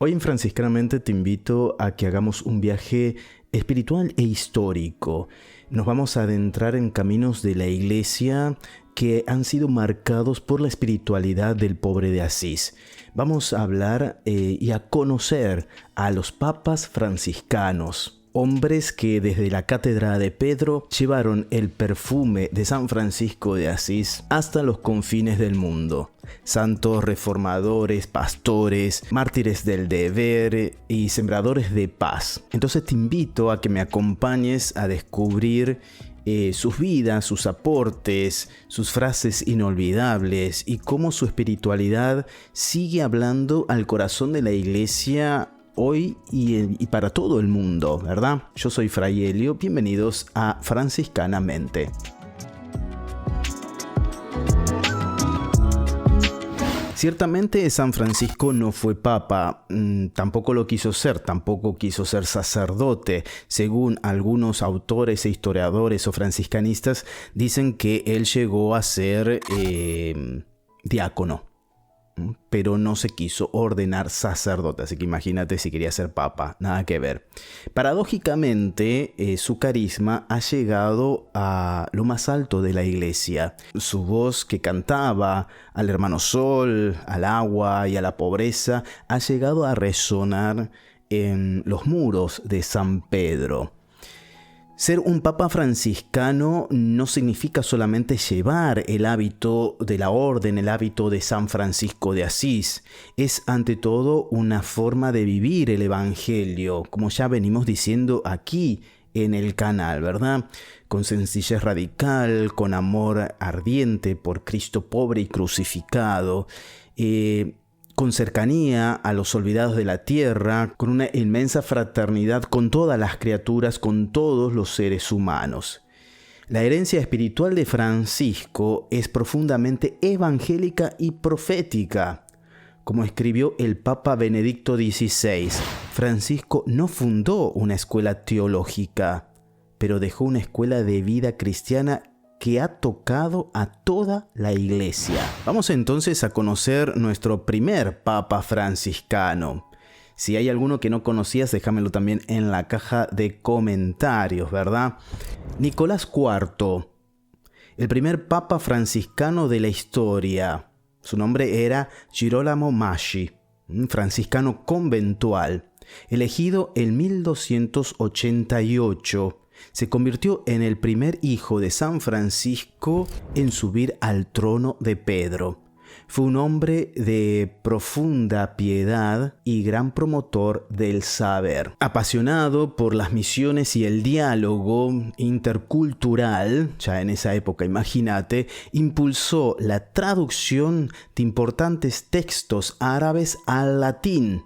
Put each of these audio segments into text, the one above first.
Hoy en Franciscanamente te invito a que hagamos un viaje espiritual e histórico. Nos vamos a adentrar en caminos de la Iglesia que han sido marcados por la espiritualidad del pobre de Asís. Vamos a hablar y a conocer a los papas franciscanos. Hombres que desde la cátedra de Pedro llevaron el perfume de San Francisco de Asís hasta los confines del mundo. Santos reformadores, pastores, mártires del deber y sembradores de paz. Entonces te invito a que me acompañes a descubrir sus vidas, sus aportes, sus frases inolvidables y cómo su espiritualidad sigue hablando al corazón de la Iglesia hoy y para todo el mundo, ¿verdad? Yo soy Fray Helio, bienvenidos a Franciscanamente. Ciertamente San Francisco no fue papa, tampoco lo quiso ser, tampoco quiso ser sacerdote. Según algunos autores e historiadores o franciscanistas, dicen que él llegó a ser diácono, pero no se quiso ordenar sacerdote, así que imagínate si quería ser papa, nada que ver. Paradójicamente, su carisma ha llegado a lo más alto de la Iglesia. Su voz que cantaba al hermano sol, al agua y a la pobreza, ha llegado a resonar en los muros de San Pedro. Ser un papa franciscano no significa solamente llevar el hábito de la orden, el hábito de San Francisco de Asís. Es ante todo una forma de vivir el evangelio, como ya venimos diciendo aquí en el canal, ¿verdad? Con sencillez radical, con amor ardiente por Cristo pobre y crucificado, con cercanía a los olvidados de la tierra, con una inmensa fraternidad con todas las criaturas, con todos los seres humanos. La herencia espiritual de Francisco es profundamente evangélica y profética. Como escribió el Papa Benedicto XVI, Francisco no fundó una escuela teológica, pero dejó una escuela de vida cristiana que ha tocado a toda la Iglesia. Vamos entonces a conocer nuestro primer Papa franciscano. Si hay alguno que no conocías, déjamelo también en la caja de comentarios, ¿verdad? Nicolás IV, el primer Papa franciscano de la historia. Su nombre era Girolamo Maggi, un franciscano conventual, elegido en 1288. Se convirtió en el primer hijo de San Francisco en subir al trono de Pedro. Fue un hombre de profunda piedad y gran promotor del saber. Apasionado por las misiones y el diálogo intercultural, ya en esa época, imagínate, impulsó la traducción de importantes textos árabes al latín,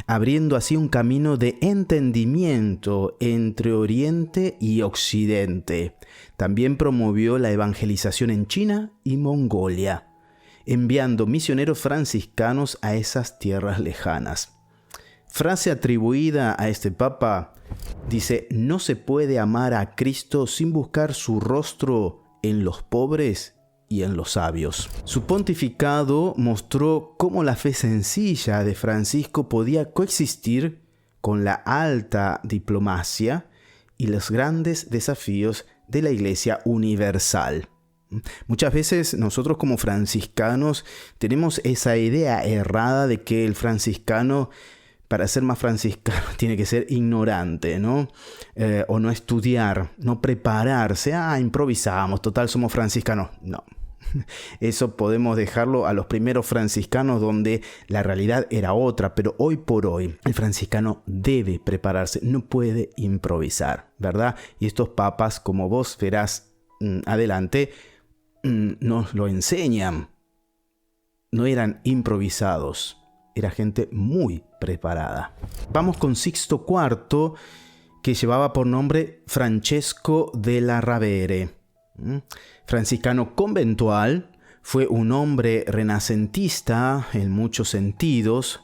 abriendo así un camino de entendimiento entre Oriente y Occidente. También promovió la evangelización en China y Mongolia, enviando misioneros franciscanos a esas tierras lejanas. Frase atribuida a este papa dice: no se puede amar a Cristo sin buscar su rostro en los pobres y en los sabios. Su pontificado mostró cómo la fe sencilla de Francisco podía coexistir con la alta diplomacia y los grandes desafíos de la Iglesia universal. Muchas veces nosotros como franciscanos tenemos esa idea errada de que el franciscano, para ser más franciscano, tiene que ser ignorante, ¿no? O no estudiar, no prepararse. Improvisamos, total, somos franciscanos. No. Eso podemos dejarlo a los primeros franciscanos, donde la realidad era otra, pero hoy por hoy el franciscano debe prepararse, no puede improvisar, ¿verdad? Y estos papas, como vos verás adelante, nos lo enseñan. No eran improvisados, era gente muy preparada. Vamos con Sixto IV, que llevaba por nombre Francesco della Ravere. Franciscano conventual, fue un hombre renacentista en muchos sentidos.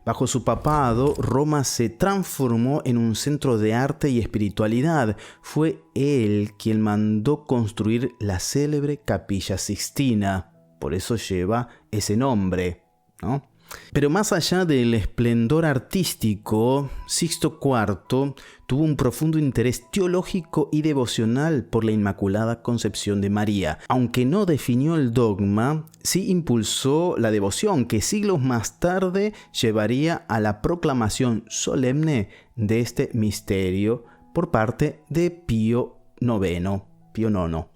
Bajo su papado, Roma se transformó en un centro de arte y espiritualidad. Fue él quien mandó construir la célebre Capilla Sixtina. Por eso lleva ese nombre, ¿no? Pero más allá del esplendor artístico, Sixto IV tuvo un profundo interés teológico y devocional por la Inmaculada Concepción de María. Aunque no definió el dogma, sí impulsó la devoción que siglos más tarde llevaría a la proclamación solemne de este misterio por parte de Pío IX.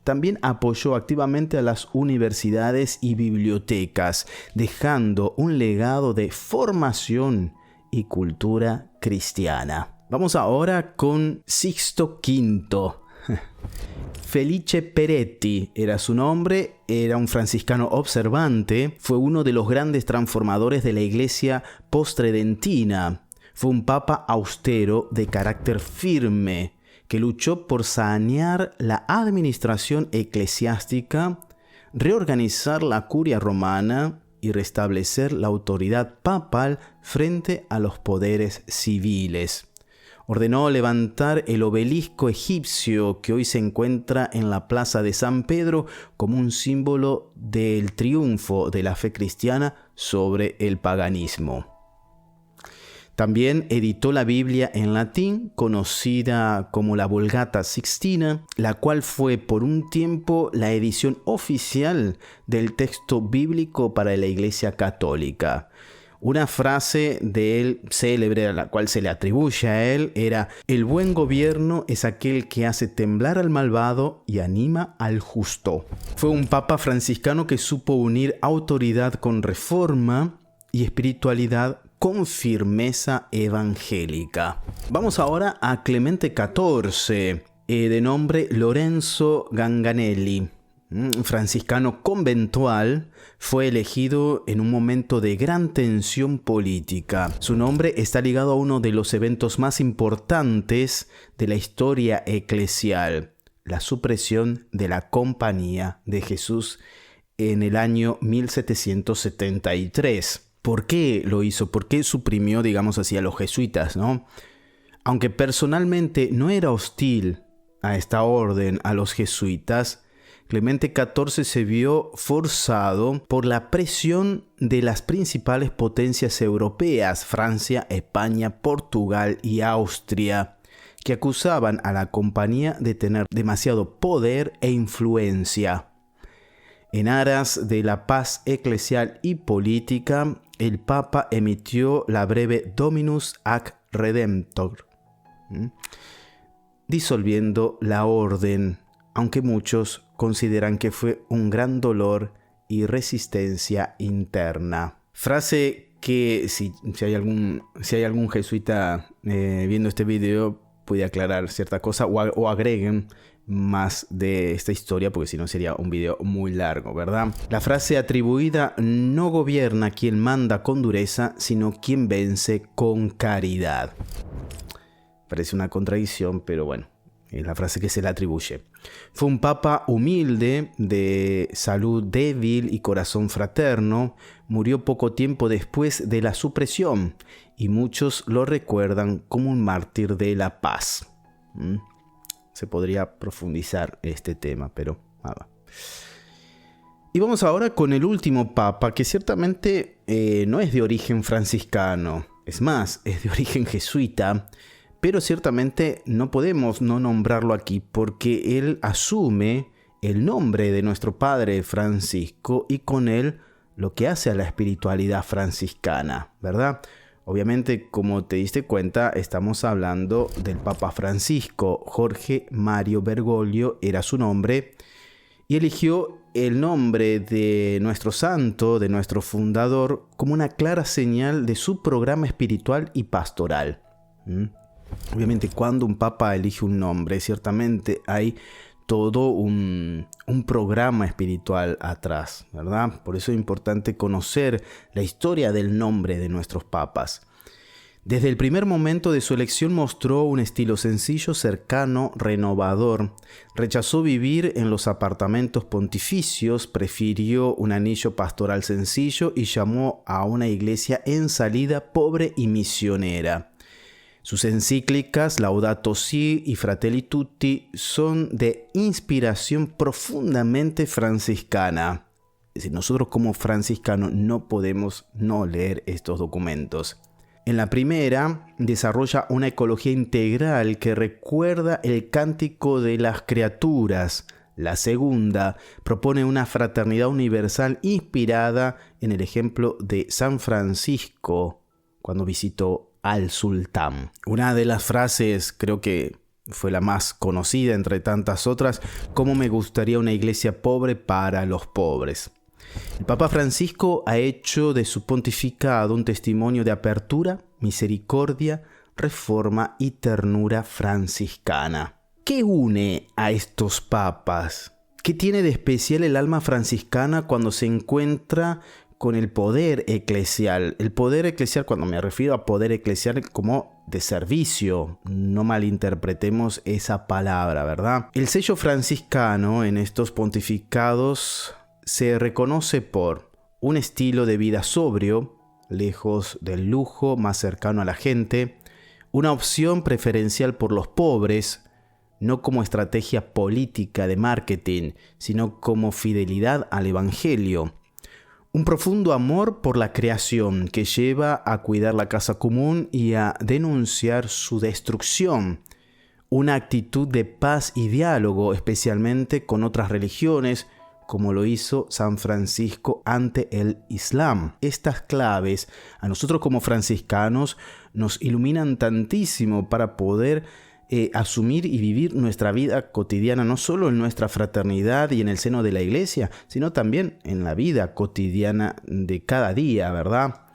También apoyó activamente a las universidades y bibliotecas, dejando un legado de formación y cultura cristiana. Vamos ahora con Sixto V. Felice Peretti era su nombre, era un franciscano observante, fue uno de los grandes transformadores de la iglesia post-tridentina. Fue un papa austero de carácter firme, que luchó por sanear la administración eclesiástica, reorganizar la curia romana y restablecer la autoridad papal frente a los poderes civiles. Ordenó levantar el obelisco egipcio que hoy se encuentra en la plaza de San Pedro como un símbolo del triunfo de la fe cristiana sobre el paganismo. También editó la Biblia en latín, conocida como la Vulgata Sixtina, la cual fue por un tiempo la edición oficial del texto bíblico para la Iglesia Católica. Una frase de él célebre, a la cual se le atribuye a él, era: «El buen gobierno es aquel que hace temblar al malvado y anima al justo». Fue un papa franciscano que supo unir autoridad con reforma y espiritualidad con firmeza evangélica. Vamos ahora a Clemente XIV, de nombre Lorenzo Ganganelli. Franciscano conventual, fue elegido en un momento de gran tensión política. Su nombre está ligado a uno de los eventos más importantes de la historia eclesial, la supresión de la Compañía de Jesús en el año 1773. ¿Por qué lo hizo? ¿Por qué suprimió, digamos así, a los jesuitas, ¿no? Aunque personalmente no era hostil a esta orden, a los jesuitas, Clemente XIV se vio forzado por la presión de las principales potencias europeas, Francia, España, Portugal y Austria, que acusaban a la compañía de tener demasiado poder e influencia. En aras de la paz eclesial y política, el Papa emitió la breve Dominus ac Redemptor, disolviendo la orden, aunque muchos consideran que fue un gran dolor y resistencia interna. Frase que si hay algún jesuita viendo este video puede aclarar cierta cosa o agreguen más de esta historia, porque si no sería un video muy largo, ¿verdad? La frase atribuida: no gobierna quien manda con dureza, sino quien vence con caridad. Parece una contradicción, pero bueno, es la frase que se le atribuye. Fue un papa humilde, de salud débil y corazón fraterno. Murió poco tiempo después de la supresión y muchos lo recuerdan como un mártir de la paz. Se podría profundizar este tema, pero nada. Y vamos ahora con el último papa, que ciertamente no es de origen franciscano. Es más, es de origen jesuita. Pero ciertamente no podemos no nombrarlo aquí porque él asume el nombre de nuestro padre Francisco y con él lo que hace a la espiritualidad franciscana, ¿verdad? Obviamente, como te diste cuenta, estamos hablando del Papa Francisco. Jorge Mario Bergoglio era su nombre y eligió el nombre de nuestro santo, de nuestro fundador, como una clara señal de su programa espiritual y pastoral. Obviamente, cuando un papa elige un nombre, ciertamente hay todo un programa espiritual atrás, ¿verdad? Por eso es importante conocer la historia del nombre de nuestros papas. Desde el primer momento de su elección mostró un estilo sencillo, cercano, renovador. Rechazó vivir en los apartamentos pontificios, prefirió un anillo pastoral sencillo y llamó a una iglesia en salida, pobre y misionera. Sus encíclicas Laudato Si y Fratelli Tutti son de inspiración profundamente franciscana. Es decir, nosotros como franciscanos no podemos no leer estos documentos. En la primera, desarrolla una ecología integral que recuerda el cántico de las criaturas. La segunda, propone una fraternidad universal inspirada en el ejemplo de San Francisco cuando visitó al sultán. Una de las frases, creo que fue la más conocida entre tantas otras: ¿cómo me gustaría una iglesia pobre para los pobres? El Papa Francisco ha hecho de su pontificado un testimonio de apertura, misericordia, reforma y ternura franciscana. ¿Qué une a estos papas? ¿Qué tiene de especial el alma franciscana cuando se encuentra con el poder eclesial? El poder eclesial, cuando me refiero a poder eclesial como de servicio, no malinterpretemos esa palabra, ¿verdad? El sello franciscano en estos pontificados se reconoce por un estilo de vida sobrio, lejos del lujo, más cercano a la gente, una opción preferencial por los pobres, no como estrategia política de marketing, sino como fidelidad al Evangelio. Un profundo amor por la creación que lleva a cuidar la casa común y a denunciar su destrucción. Una actitud de paz y diálogo, especialmente con otras religiones, como lo hizo San Francisco ante el Islam. Estas claves a nosotros como franciscanos nos iluminan tantísimo para poder asumir y vivir nuestra vida cotidiana, no solo en nuestra fraternidad y en el seno de la iglesia, sino también en la vida cotidiana de cada día, ¿verdad?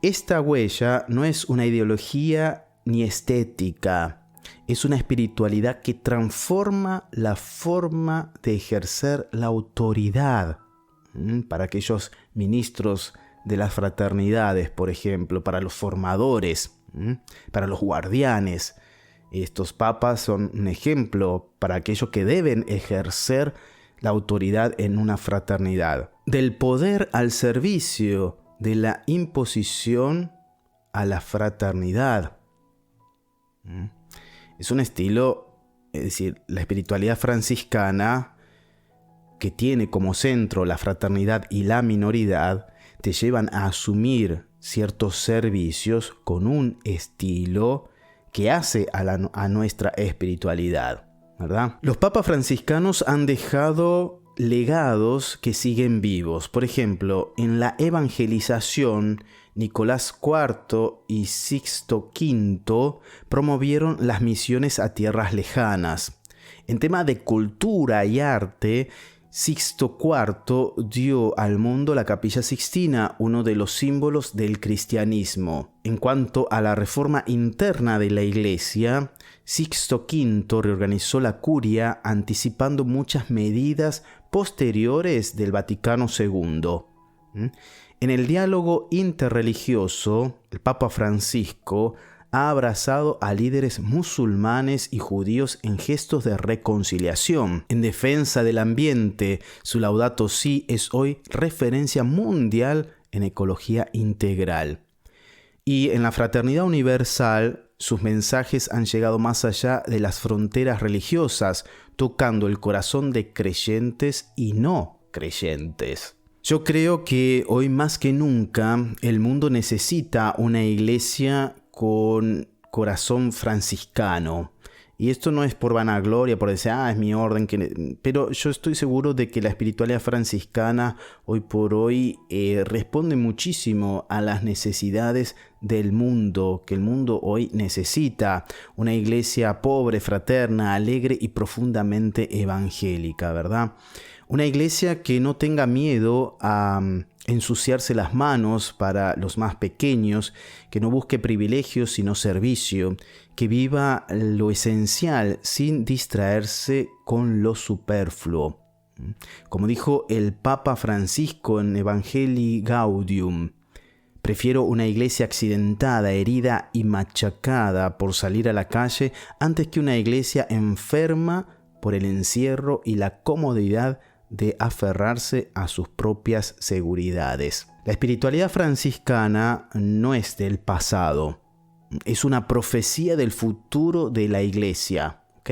Esta huella no es una ideología ni estética, es una espiritualidad que transforma la forma de ejercer la autoridad. Para aquellos ministros de las fraternidades, por ejemplo, para los formadores, para los guardianes. Estos papas son un ejemplo para aquellos que deben ejercer la autoridad en una fraternidad. Del poder al servicio, de la imposición a la fraternidad. Es un estilo, es decir, la espiritualidad franciscana, que tiene como centro la fraternidad y la minoridad, te llevan a asumir ciertos servicios con un estilo que hace a nuestra espiritualidad, ¿verdad? Los papas franciscanos han dejado legados que siguen vivos. Por ejemplo, en la evangelización, Nicolás IV y Sixto V promovieron las misiones a tierras lejanas. En tema de cultura y arte, Sixto IV dio al mundo la Capilla Sixtina, uno de los símbolos del cristianismo. En cuanto a la reforma interna de la Iglesia, Sixto V reorganizó la curia anticipando muchas medidas posteriores del Vaticano II. En el diálogo interreligioso, el Papa Francisco ha abrazado a líderes musulmanes y judíos en gestos de reconciliación. En defensa del ambiente, su Laudato Si es hoy referencia mundial en ecología integral. Y en la fraternidad universal, sus mensajes han llegado más allá de las fronteras religiosas, tocando el corazón de creyentes y no creyentes. Yo creo que hoy más que nunca el mundo necesita una iglesia con corazón franciscano. Y esto no es por vanagloria, por decir, es mi orden. Pero yo estoy seguro de que la espiritualidad franciscana hoy por hoy responde muchísimo a las necesidades del mundo, que el mundo hoy necesita. Una iglesia pobre, fraterna, alegre y profundamente evangélica, ¿verdad? Una iglesia que no tenga miedo a ensuciarse las manos para los más pequeños, que no busque privilegios sino servicio, que viva lo esencial sin distraerse con lo superfluo. Como dijo el Papa Francisco en Evangelii Gaudium, prefiero una iglesia accidentada, herida y machacada por salir a la calle antes que una iglesia enferma por el encierro y la comodidad de aferrarse a sus propias seguridades. La espiritualidad franciscana no es del pasado, es una profecía del futuro de la iglesia, ¿ok?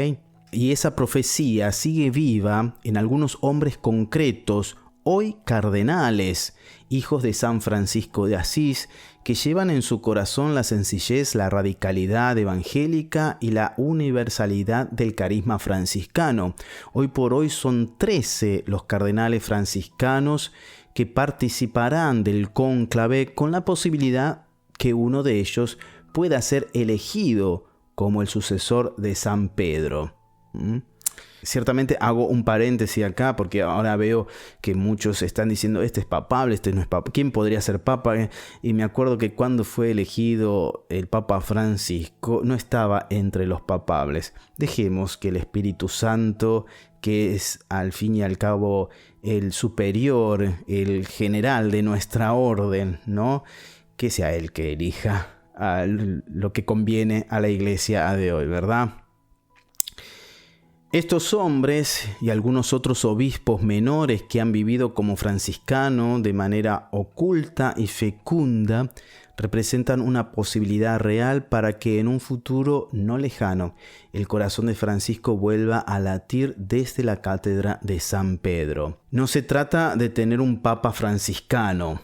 Y esa profecía sigue viva en algunos hombres concretos hoy cardenales, hijos de San Francisco de Asís, que llevan en su corazón la sencillez, la radicalidad evangélica y la universalidad del carisma franciscano. Hoy por hoy son 13 los cardenales franciscanos que participarán del cónclave con la posibilidad que uno de ellos pueda ser elegido como el sucesor de San Pedro. Ciertamente hago un paréntesis acá porque ahora veo que muchos están diciendo este es papable, este no es papable. ¿Quién podría ser papa? Y me acuerdo que cuando fue elegido el Papa Francisco no estaba entre los papables. Dejemos que el Espíritu Santo, que es al fin y al cabo el superior, el general de nuestra orden, ¿no? Que sea él que elija lo que conviene a la iglesia de hoy, ¿verdad? Estos hombres y algunos otros obispos menores que han vivido como franciscanos de manera oculta y fecunda representan una posibilidad real para que en un futuro no lejano el corazón de Francisco vuelva a latir desde la cátedra de San Pedro. No se trata de tener un papa franciscano,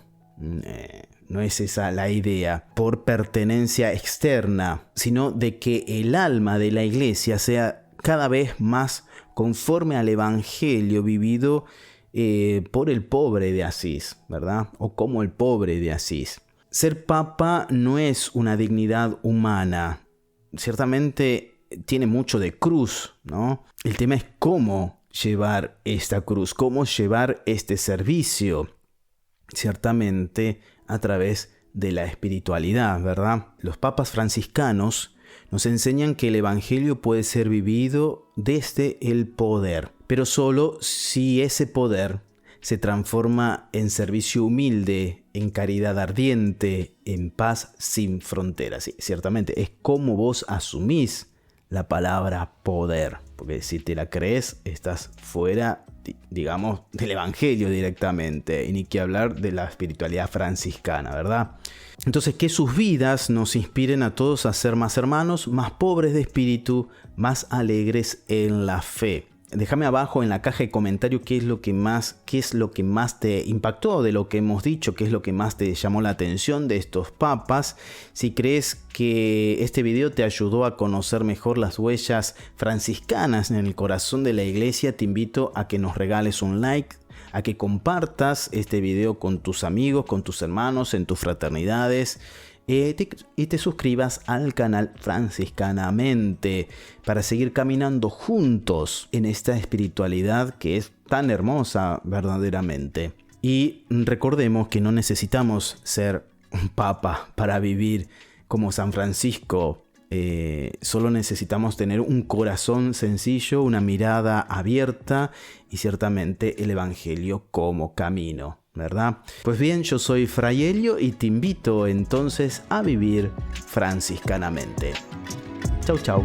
no es esa la idea, por pertenencia externa, sino de que el alma de la iglesia sea cada vez más conforme al evangelio vivido por el pobre de Asís, ¿verdad? O como el pobre de Asís. Ser papa no es una dignidad humana. Ciertamente tiene mucho de cruz, ¿no? El tema es cómo llevar esta cruz, cómo llevar este servicio. Ciertamente a través de la espiritualidad, ¿verdad? Los papas franciscanos nos enseñan que el evangelio puede ser vivido desde el poder, pero solo si ese poder se transforma en servicio humilde, en caridad ardiente, en paz sin fronteras. Sí, ciertamente es como vos asumís la palabra poder, porque si te la crees estás fuera, digamos, del evangelio directamente, y ni que hablar de la espiritualidad franciscana, ¿verdad? Entonces, que sus vidas nos inspiren a todos a ser más hermanos, más pobres de espíritu, más alegres en la fe. Déjame abajo en la caja de comentarios qué es lo que más te impactó de lo que hemos dicho, qué es lo que más te llamó la atención de estos papas. Si crees que este video te ayudó a conocer mejor las huellas franciscanas en el corazón de la iglesia, te invito a que nos regales un like, a que compartas este video con tus amigos, con tus hermanos, en tus fraternidades. Y te suscribas al canal Franciscanamente para seguir caminando juntos en esta espiritualidad que es tan hermosa verdaderamente. Y recordemos que no necesitamos ser un papa para vivir como San Francisco. Solo necesitamos tener un corazón sencillo, una mirada abierta y ciertamente el evangelio como camino, ¿verdad? Pues bien, yo soy Fray Helio y te invito entonces a vivir franciscanamente. Chau, chau.